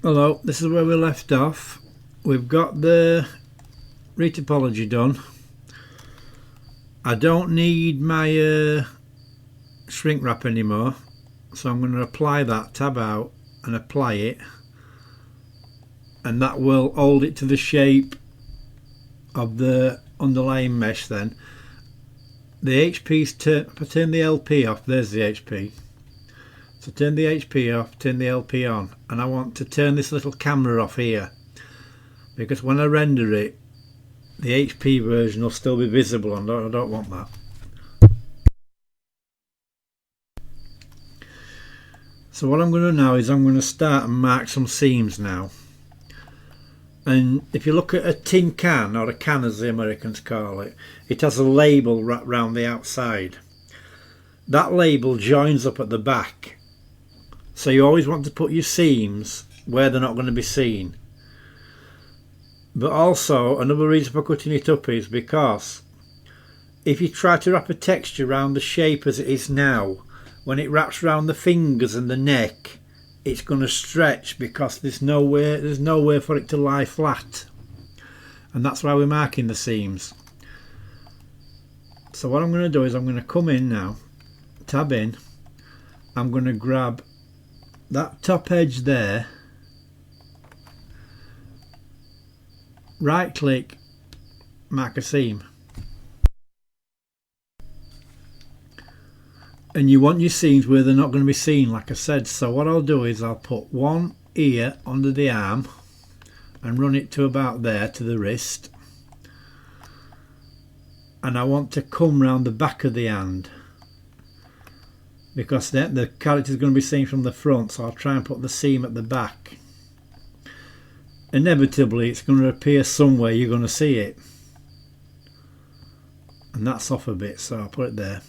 Hello, this is where we left off. We've got the retopology done. I don't need my shrink wrap anymore, so I'm going to apply that, tab out and apply it, and that will hold it to the shape of the underlying mesh. Then the HP's if I turn the LP off, there's the HP. So turn the HP off, turn the LP on, and I want to turn this little camera off here, because when I render it, the HP version will still be visible, and I don't want that. So what I'm going to do now is I'm going to start and mark some seams now. And if you look at a tin can, or a can as the Americans call it, it has a label wrapped round the outside. That label joins up at the back. So you always want to put your seams where they're not going to be seen. But also another reason for cutting it up is because if you try to wrap a texture around the shape as it is now, when it wraps around the fingers and the neck, it's going to stretch because there's nowhere for it to lie flat. And that's why we're marking the seams. So what I'm going to do is I'm going to come in now, tab in, I'm going to grab that top edge there, right click, mark a seam. And you want your seams where they're not going to be seen, like I said. So what I'll do is I'll put one ear under the arm and run it to about there, to the wrist. And I want to come round the back of the hand, because the character is going to be seen from the front, so I'll try and put the seam at the back. Inevitably it's going to appear somewhere you're going to see it, and that's off a bit, so I'll put it there.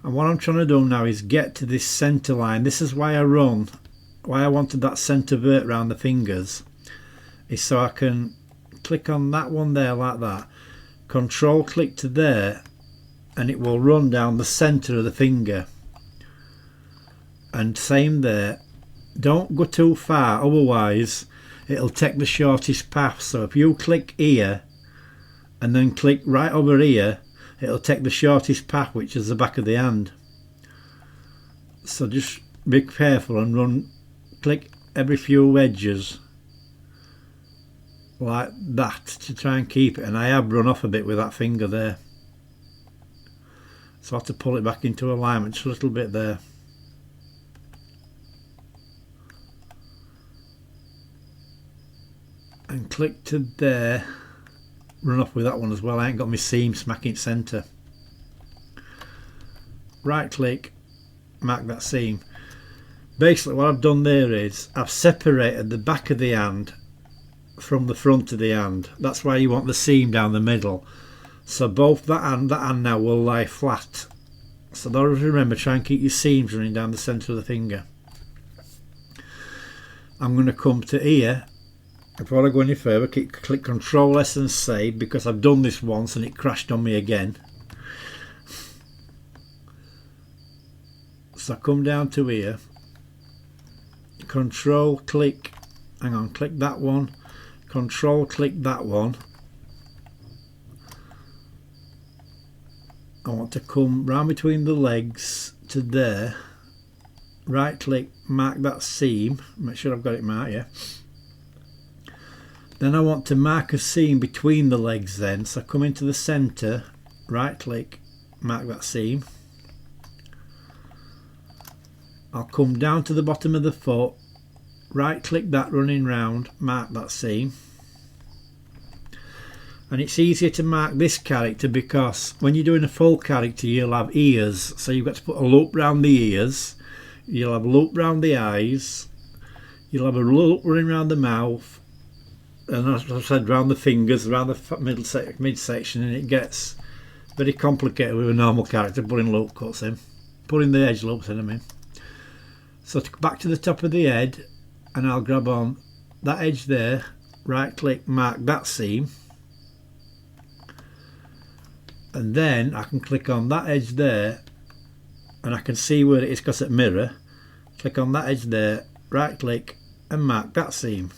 And what I'm trying to do now is get to this centre line. This is why I wanted that centre vert around the fingers, is so I can click on that one there like that, control click to there, and it will run down the centre of the finger. And same there, don't go too far, otherwise it'll take the shortest path. So if you click here and then click right over here, it'll take the shortest path, which is the back of the hand. So just be careful and click every few edges like that to try and keep it. And I have run off a bit with that finger there, so I have to pull it back into alignment just a little bit there. And click to there, run off with that one as well. I ain't got my seam smacking centre. Right click, mark that seam. Basically what I've done there is I've separated the back of the hand from the front of the hand. That's why you want the seam down the middle. So both that hand now will lie flat. So always remember, try and keep your seams running down the centre of the finger. I'm going to come to here. Before I go any further, click Control S and save, because I've done this once and it crashed on me again. So I come down to here, Control click, hang on, click that one, Control click that one. I want to come round between the legs to there, right click, mark that seam, make sure I've got it marked, yeah. Then I want to mark a seam between the legs then, so I come into the centre, right click, mark that seam. I'll come down to the bottom of the foot, right click that running round, mark that seam. And it's easier to mark this character because when you're doing a full character you'll have ears, so you've got to put a loop round the ears, you'll have a loop round the eyes, you'll have a loop running round the mouth, and as I said, round the fingers, around the midsection, and it gets very complicated with a normal character putting loop cuts in, putting the edge loops in, I mean. So back to the top of the head, and I'll grab on that edge there, right click, mark that seam, and then I can click on that edge there and I can see where it is because it's mirror. Click on that edge there, right click and mark that seam.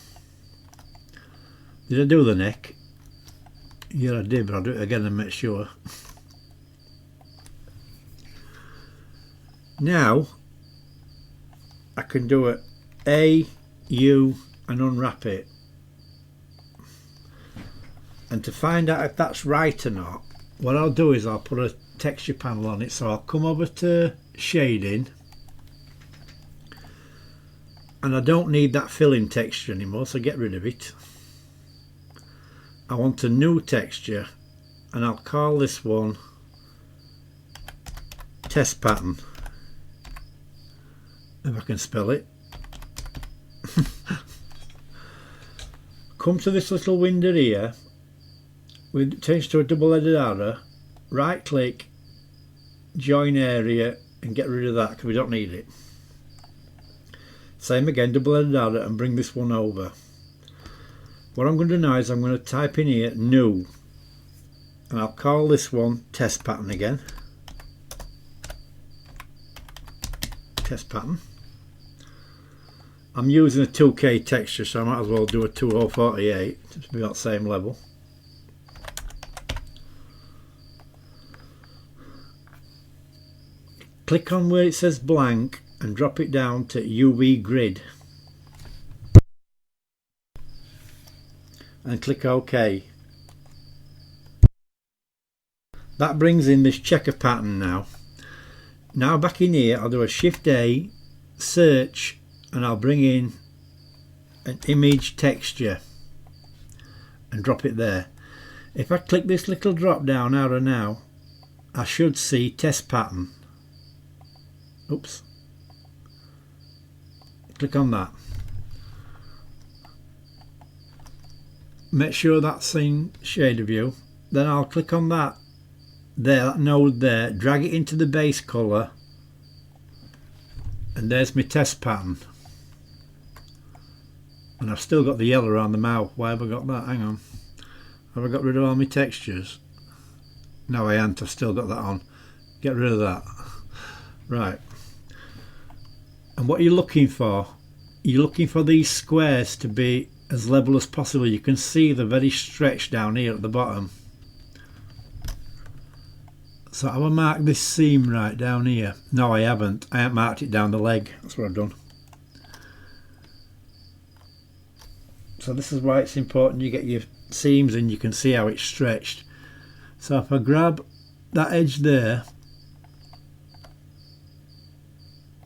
Did I do the neck? Yeah, I did, but I'll do it again and make sure. Now I can do it A, U and unwrap it. And to find out if that's right or not, what I'll do is I'll put a texture panel on it. So I'll come over to shading, and I don't need that filling texture anymore, so get rid of it. I want a new texture, and I'll call this one test pattern, if I can spell it. Come to this little window here, we change to a double-headed arrow, right click, join area, and get rid of that because we don't need it. Same again, double-headed arrow, and bring this one over. What I'm going to do now is I'm going to type in here new, and I'll call this one test pattern again. Test pattern. I'm using a 2K texture, so I might as well do a 2048 to be that same level. Click on where it says blank and drop it down to UV grid and click OK. That brings in this checker pattern now. Now back in here I'll do a Shift A, search, and I'll bring in an image texture and drop it there. If I click this little drop down arrow now, I should see test pattern. Oops. Click on that. Make sure that's in shader view. Then I'll click on that there, that node there, drag it into the base colour, and there's my test pattern. And I've still got the yellow around the mouth. Why have I got that? Hang on. Have I got rid of all my textures? No, I haven't. I've still got that on. Get rid of that. Right. And what you're looking for, you're looking for these squares to be as level as possible. You can see they're very stretched down here at the bottom. So I will mark this seam right down here. No, I haven't. I haven't marked it down the leg. That's what I've done. So this is why it's important you get your seams and you can see how it's stretched. So if I grab that edge there,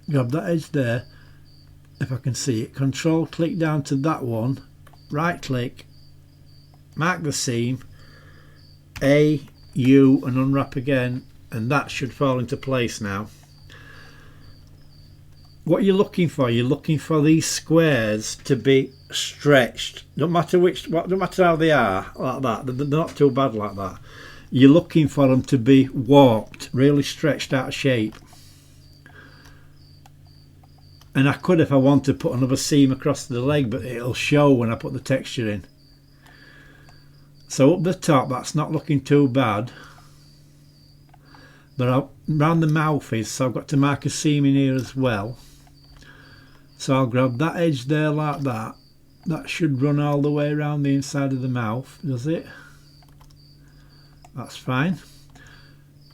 if I can see it, control click down to that one, right click, mark the seam, A, U and unwrap again, and that should fall into place now. What you're looking for these squares to be stretched. Don't matter how they are, like that. They're not too bad like that. You're looking for them to be warped, really stretched out of shape. And I could, if I want to, put another seam across the leg, but it'll show when I put the texture in. So up the top, that's not looking too bad. But around the mouth is, so I've got to mark a seam in here as well. So I'll grab that edge there like that. That should run all the way around the inside of the mouth, does it? That's fine.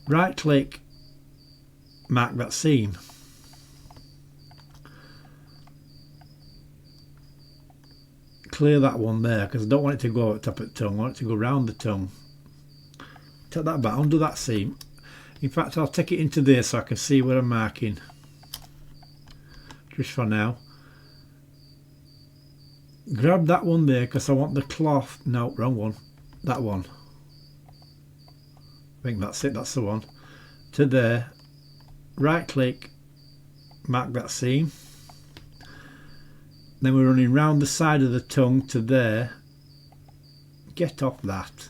Right click, mark that seam. Clear that one there because I don't want it to go at the top of the tongue. I want it to go round the tongue. Take that back, undo that seam. In fact, I'll take it into there so I can see where I'm marking. Just for now. Grab that one there because I want the cloth. No, wrong one. That one. I think that's it, that's the one. To there. Right click, mark that seam. Then we're running round the side of the tongue to there. Get off that.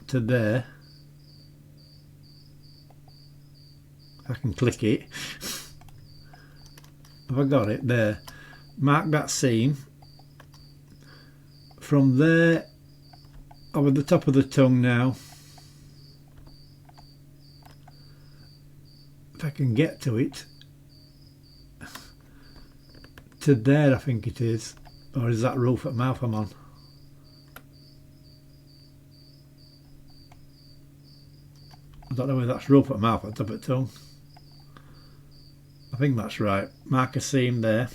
To there. I can click it. Have I got it? There. Mark that seam. From there over the top of the tongue now. If I can get to it. to there, I think it is. Or is that roof at mouth I'm on? I don't know whether that's roof at mouth or top at tongue. I think that's right. Mark a seam there.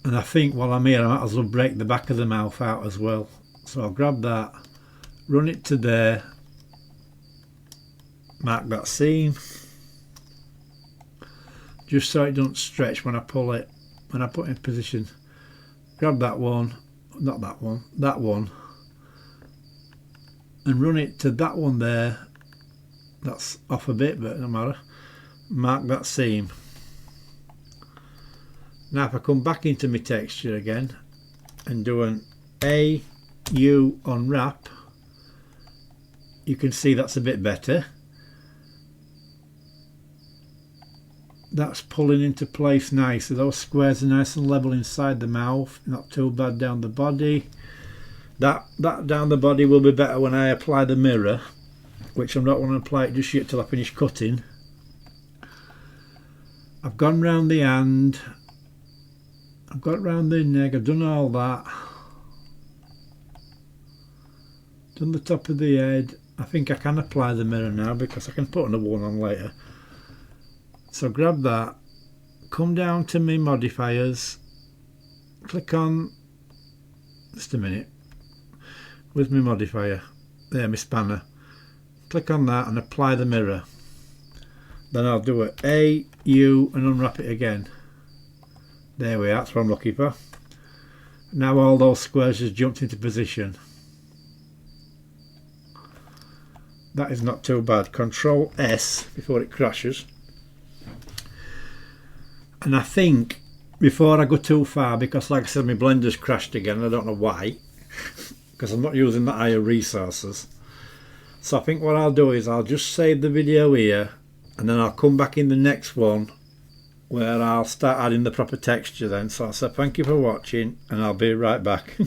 And I think while I'm here I might as well break the back of the mouth out as well. So I'll grab that, run it to there, mark that seam, just so it doesn't stretch when I pull it, when I put it in position. Grab that one, not that one, that one, and run it to that one there. That's off a bit, but no matter. Mark that seam. Now if I come back into my texture again and do an U Unwrap, you can see that's a bit better. That's pulling into place nice. So those squares are nice and level inside the mouth, not too bad down the body. That down the body will be better when I apply the mirror, which I'm not going to apply it just yet till I finish cutting. I've gone round the hand, I've got round the neck, I've done all that. Done the top of the head. I think I can apply the mirror now because I can put another one on later. So grab that, come down to my modifiers, click on, just a minute, with my modifier, there, my spanner. Click on that and apply the mirror. Then I'll do a U and unwrap it again. There we are, that's what I'm looking for. Now all those squares just jumped into position. That is not too bad. Control S before it crashes. And I think before I go too far, because like I said my blender's crashed again, I don't know why, because I'm not using the higher resources. So I think what I'll do is I'll just save the video here and then I'll come back in the next one where I'll start adding the proper texture then. So I'll say thank you for watching and I'll be right back.